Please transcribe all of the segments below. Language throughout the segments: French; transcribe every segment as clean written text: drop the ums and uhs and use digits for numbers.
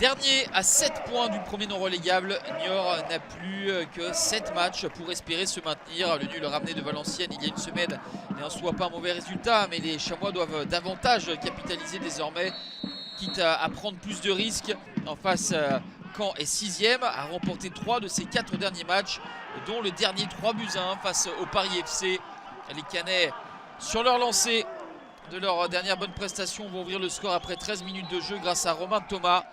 Dernier à 7 points du premier non relégable, Niort n'a plus que 7 matchs pour espérer se maintenir. Le nul ramené de Valenciennes il y a une semaine n'est en soi pas un mauvais résultat, mais les Chamois doivent davantage capitaliser désormais, quitte à prendre plus de risques. En face, Caen est 6e, a remporté 3 de ses 4 derniers matchs, dont le dernier 3-1 face au Paris FC. Les Canets, sur leur lancée de leur dernière bonne prestation, vont ouvrir le score après 13 minutes de jeu grâce à Romain Thomas.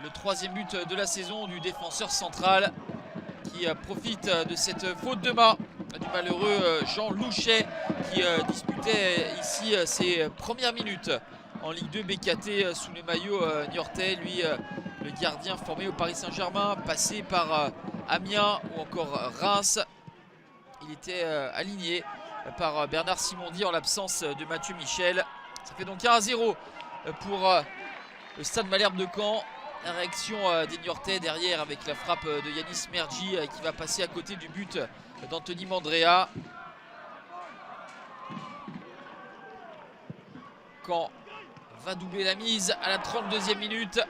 Le 3e but de la saison du défenseur central qui profite de cette faute de main du malheureux Jean Louchet qui disputait ici ses premières minutes en Ligue 2 BKT sous le maillot niortais. Lui, le gardien formé au Paris Saint-Germain, passé par Amiens ou encore Reims. Il était aligné par Bernard Simondi en l'absence de Mathieu Michel. Ça fait donc 1-0 pour le Stade Malherbe de Caen. La réaction des Niortais derrière avec la frappe de Yanis Mergi qui va passer à côté du but d'Anthony Mandrea. Caen va doubler la mise à la 32e minute.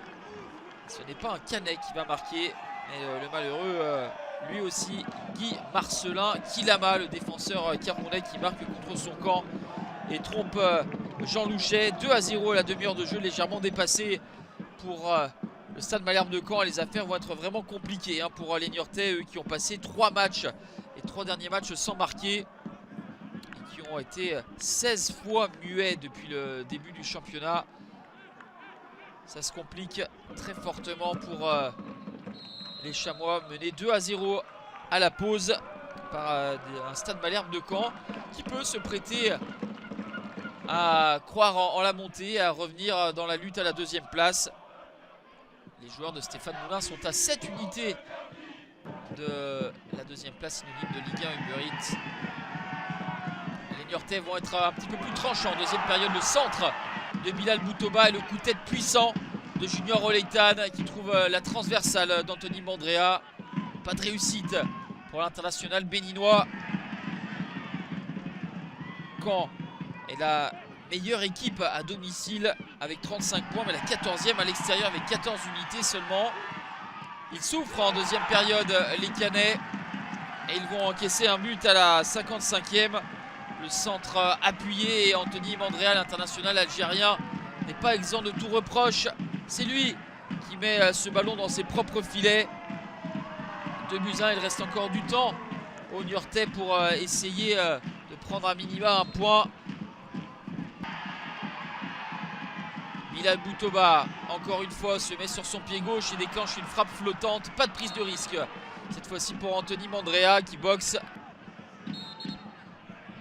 Ce n'est pas un Canet qui va marquer, mais le malheureux, lui aussi, Guy Marcelin Kilama, le défenseur camerounais qui marque contre son camp et trompe Jean Louchet. 2-0 à la demi-heure de jeu, légèrement dépassé pour le Stade Malherbe de Caen. Les affaires vont être vraiment compliquées pour les Niortais, eux qui ont passé 3 matchs, les 3 derniers matchs sans marquer, et qui ont été 16 fois muets depuis le début du championnat. Ça se complique très fortement pour les Chamois, menés 2-0 à la pause par un Stade Malherbe de Caen qui peut se prêter à croire en la montée, à revenir dans la lutte à la 2e place. Les joueurs de Stéphane Moulin sont à 7 unités de la 2e place synonyme de Ligue 1 Uber Eats. Les Niortais vont être un petit peu plus tranchants. Deuxième période, le centre de Bilal Boutoba et le coup de tête puissant de Junior Oleitan qui trouve la transversale d'Anthony Mandrea. Pas de réussite pour l'international béninois. Caen est la meilleure équipe à domicile avec 35 points, mais la 14e à l'extérieur avec 14 unités seulement. Ils souffrent en deuxième période, les Canets, et ils vont encaisser un but à la 55e. Le centre appuyé et Anthony Mandrea, l'international algérien, n'est pas exempt de tout reproche. C'est lui qui met ce ballon dans ses propres filets. 2-1, il reste encore du temps aux Niortais pour essayer de prendre à minima un point. Bilal Boutoba, encore une fois, se met sur son pied gauche et déclenche une frappe flottante. Pas de prise de risque, cette fois-ci pour Anthony Mandrea qui boxe.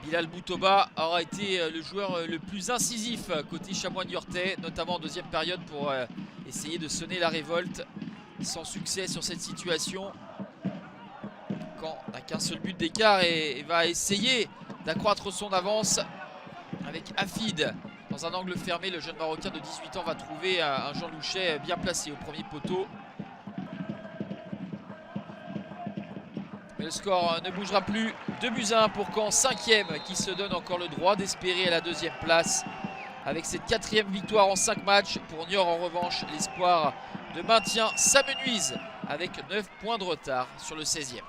Bilal Boutoba aura été le joueur le plus incisif côté Chamois niortais, notamment en deuxième période pour essayer de sonner la révolte. Sans succès sur cette situation. Caen n'a qu'un seul but d'écart et va essayer d'accroître son avance avec Afid. Dans un angle fermé, le jeune Marocain de 18 ans va trouver un Jean Louchet bien placé au premier poteau. Mais le score ne bougera plus. 2-1 pour Caen, 5e, qui se donne encore le droit d'espérer à la 2e place. Avec cette 4e victoire en 5 matchs. Pour Niort, en revanche, l'espoir de maintien s'amenuise avec 9 points de retard sur le 16e.